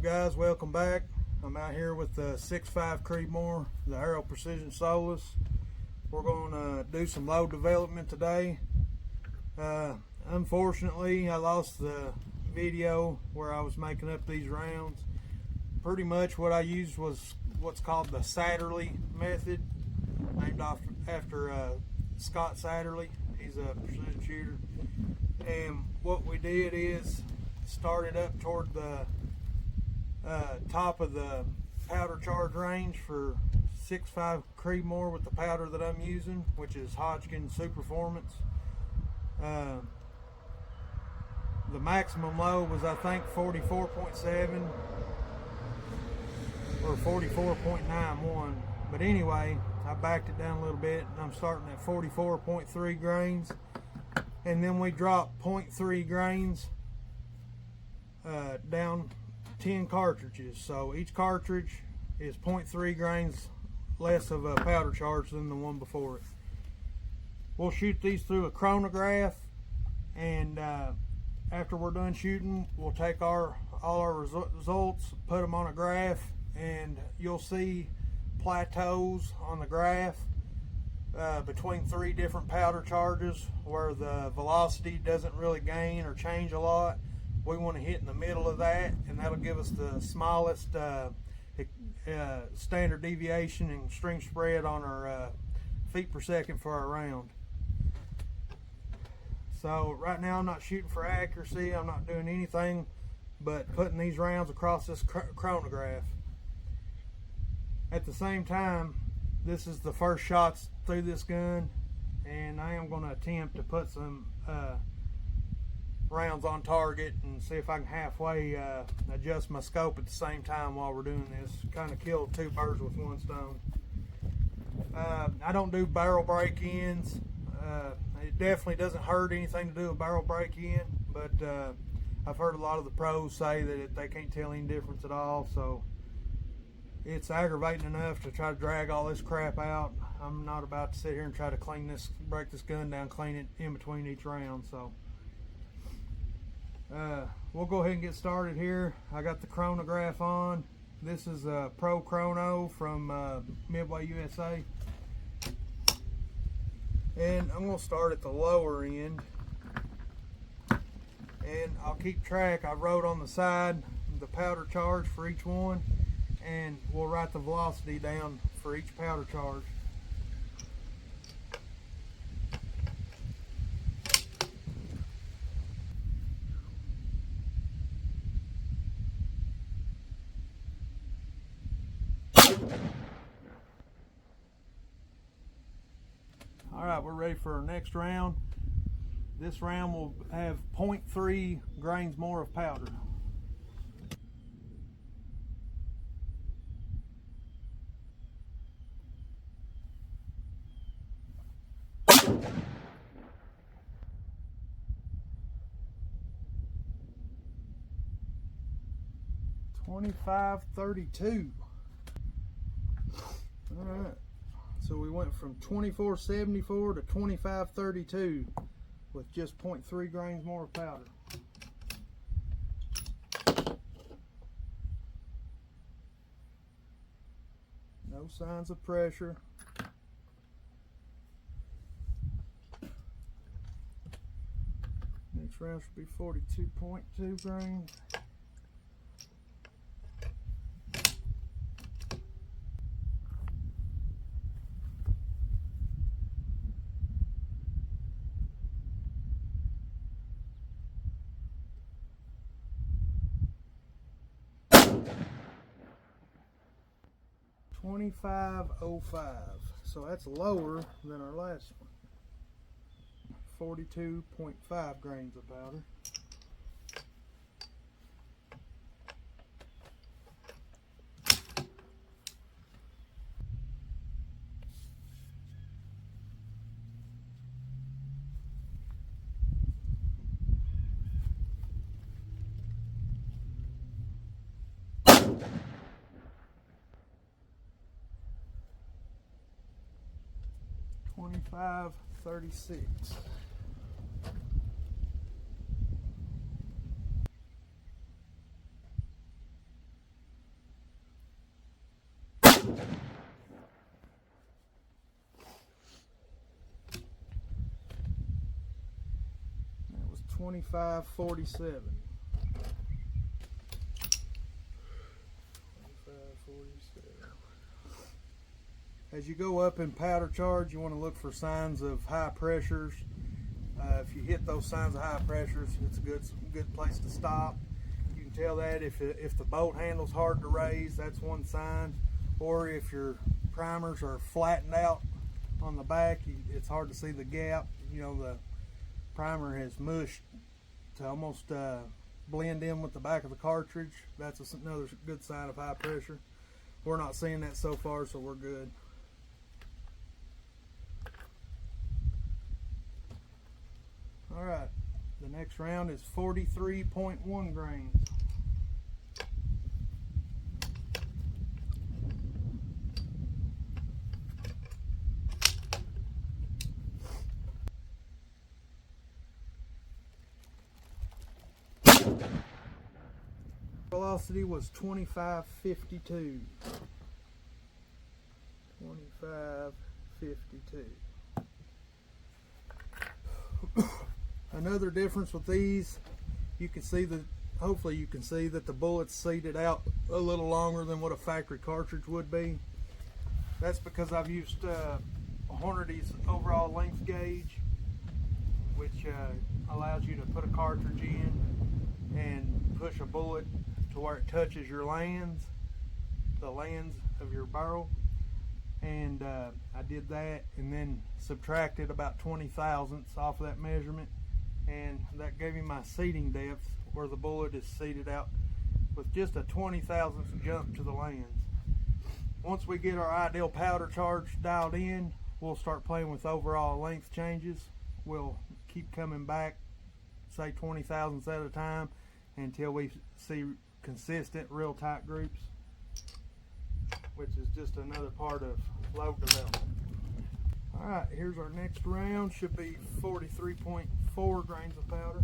guys? Welcome back. I'm out here with the 6.5 Creedmoor, the Aero Precision Solus. We're going to do some load development today. Unfortunately, I lost the video where I was making up these rounds. Pretty much what I used was what's called the Satterley method, named after Scott Satterley. He's a precision shooter. And what we did is started up toward the top of the powder charge range for 6.5 Creedmoor with the powder that I'm using, which is Hodgdon Superformance. The maximum load was, I think, 44.7 or 44.91, but anyway, I backed it down a little bit and I'm starting at 44.3 grains, and then we dropped 0.3 grains down 10 cartridges. So each cartridge is 0.3 grains less of a powder charge than the one before it. We'll shoot these through a chronograph, and after we're done shooting, we'll take all our results, put them on a graph, and you'll see plateaus on the graph between 3 different powder charges where the velocity doesn't really gain or change a lot. We want to hit in the middle of that, and that'll give us the smallest standard deviation and string spread on our feet per second for our round. So right now I'm not shooting for accuracy. I'm not doing anything but putting these rounds across this chronograph. At the same time, this is the first shots through this gun, and I am going to attempt to put some rounds on target and see if I can halfway adjust my scope at the same time while we're doing this. Kind of kill 2 birds with 1 stone. I don't do barrel break-ins. It definitely doesn't hurt anything to do a barrel break-in, but I've heard a lot of the pros say that they can't tell any difference at all, so it's aggravating enough to try to drag all this crap out. I'm not about to sit here and try to break this gun down, clean it in between each round. So we'll go ahead and get started here. I got the chronograph on. This is a Pro Chrono from Midway USA, and I'm going to start at the lower end, and I'll keep track. I wrote on the side the powder charge for each one, and we'll write the velocity down for each powder charge. Alright, we're ready for our next round. This round will have 0.3 grains more of powder. $25.32. All right, so we went from 24.74 to 25.32 with just 0.3 grains more of powder. No signs of pressure. Next round should be 42.2 grains. $25.05, so that's lower than our last one. 42.5 grains of powder. $25.36. That was 2547. 2547. As you go up in powder charge, you want to look for signs of high pressures. If you hit those signs of high pressures, it's a good place to stop. You can tell that if the bolt handle's hard to raise, that's one sign. Or if your primers are flattened out on the back, it's hard to see the gap. You know, the primer has mushed to almost blend in with the back of the cartridge. That's another good sign of high pressure. We're not seeing that so far, so we're good. All right, the next round is 43.1 grains. Velocity was 2552. 2552. Another difference with these, you can see that, hopefully you can see that the bullet's seated out a little longer than what a factory cartridge would be. That's because I've used Hornady's overall length gauge, which allows you to put a cartridge in and push a bullet to where it touches your lands, the lands of your barrel. And I did that and then subtracted about 20 thousandths off of that measurement, and that gave me my seating depth where the bullet is seated out with just a 20 thousandths jump to the lands. Once we get our ideal powder charge dialed in, we'll start playing with overall length changes. We'll keep coming back, say 20 thousandths at a time, until we see consistent real tight groups, which is just another part of load development. All right, here's our next round. Should be 43.4 grains of powder.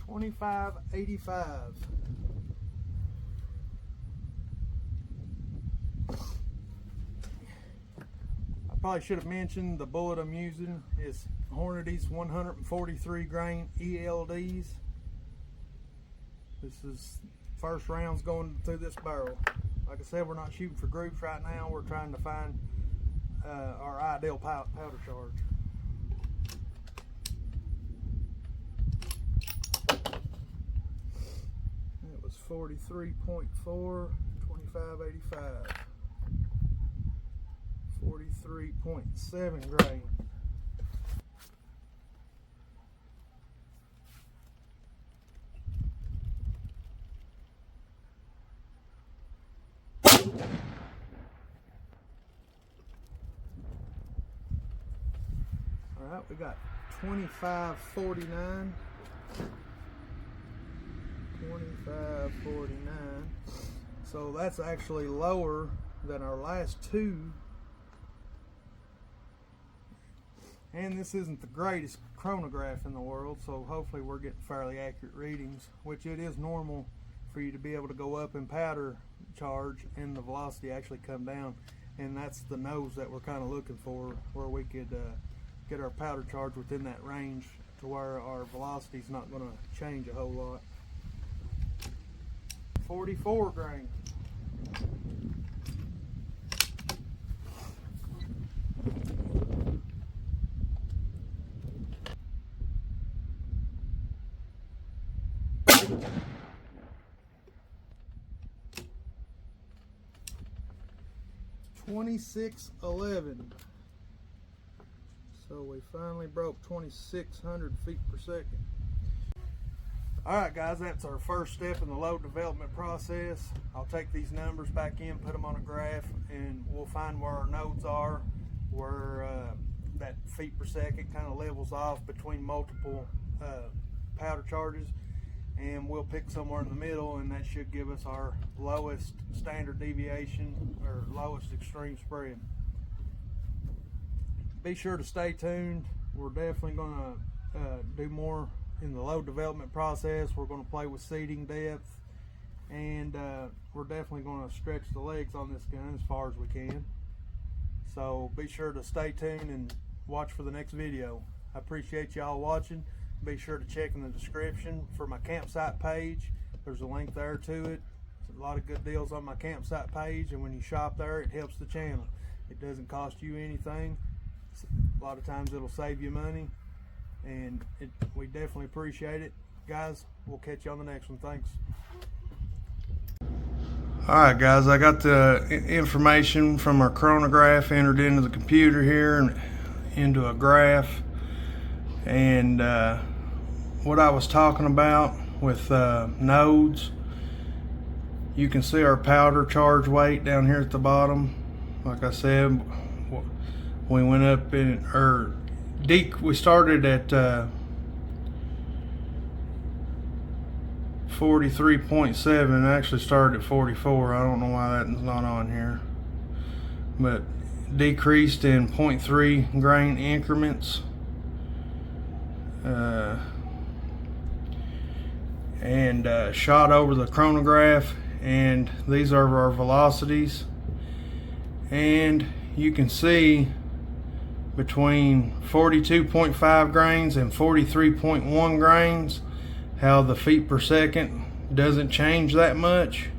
$25.85. I probably should have mentioned the bullet I'm using is Hornady's 143 grain ELDs. This is first rounds going through this barrel. Like I said, we're not shooting for groups right now. We're trying to find our ideal powder charge. It was 43.4, 25.85. 43.7 grain. All right, we got 25.49. 25.49. So that's actually lower than our last two. And this isn't the greatest chronograph in the world, so hopefully we're getting fairly accurate readings, which it is normal for you to be able to go up in powder charge and the velocity actually come down. And that's the nose that we're kind of looking for, where we could get our powder charge within that range to where our velocity is not going to change a whole lot. 44 grain. $26.11. So we finally broke 2,600 feet per second. Alright guys, that's our first step in the load development process. I'll take these numbers back in, put them on a graph, and we'll find where our nodes are, where that feet per second kind of levels off between multiple powder charges, and we'll pick somewhere in the middle, and that should give us our lowest standard deviation or lowest extreme spread. Be sure to stay tuned. we're definitely going to do more in the load development process. We're going to play with seating depth, and we're definitely going to stretch the legs on this gun as far as we can. So be sure to stay tuned and watch for the next video. I appreciate y'all watching. Be sure to check in the description for my campsite page. There's a link there to it. There's a lot of good deals on my campsite page, and when you shop there, it helps the channel. It doesn't cost you anything. A lot of times it'll save you money, and we definitely appreciate it. Guys, we'll catch you on the next one. Thanks. Alright guys, I got the information from our chronograph entered into the computer here and into a graph, and what I was talking about with nodes, you can see our powder charge weight down here at the bottom. Like I said, we went up in, we started at 43.7, actually started at 44. I don't know why that's not on here, but decreased in 0.3 grain increments, and shot over the chronograph, and these are our velocities, and you can see between 42.5 grains and 43.1 grains how the feet per second doesn't change that much.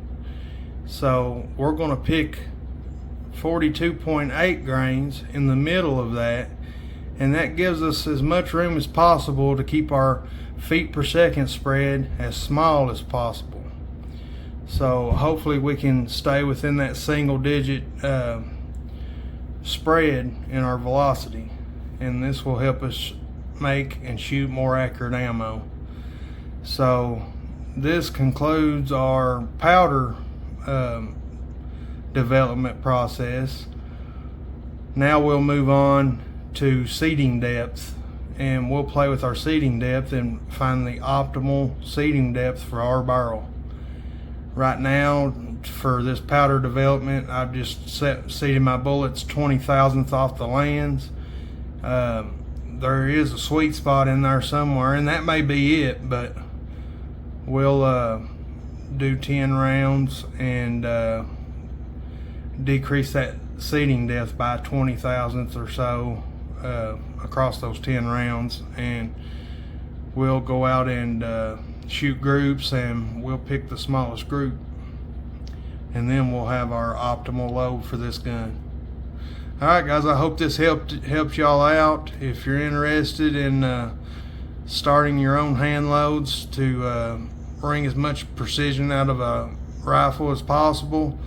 So we're going to pick 42.8 grains in the middle of that, and that gives us as much room as possible to keep our feet per second spread as small as possible. So hopefully we can stay within that single digit spread in our velocity, and this will help us make and shoot more accurate ammo. So this concludes our powder development process. Now we'll move on to seating depth, and we'll play with our seating depth and find the optimal seating depth for our barrel. Right now, for this powder development, I've just seated my bullets 20,000th off the lands. There is a sweet spot in there somewhere, and that may be it, but we'll do 10 rounds and decrease that seating depth by 20,000th or so across those 10 rounds, and we'll go out and shoot groups, and we'll pick the smallest group, and then we'll have our optimal load for this gun. Alright guys, I hope this helped y'all out. If you're interested in starting your own hand loads to bring as much precision out of a rifle as possible,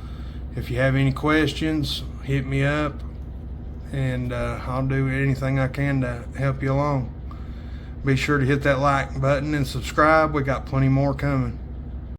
if you have any questions, hit me up, and I'll do anything I can to help you along. Be sure to hit that like button and subscribe. We got plenty more coming.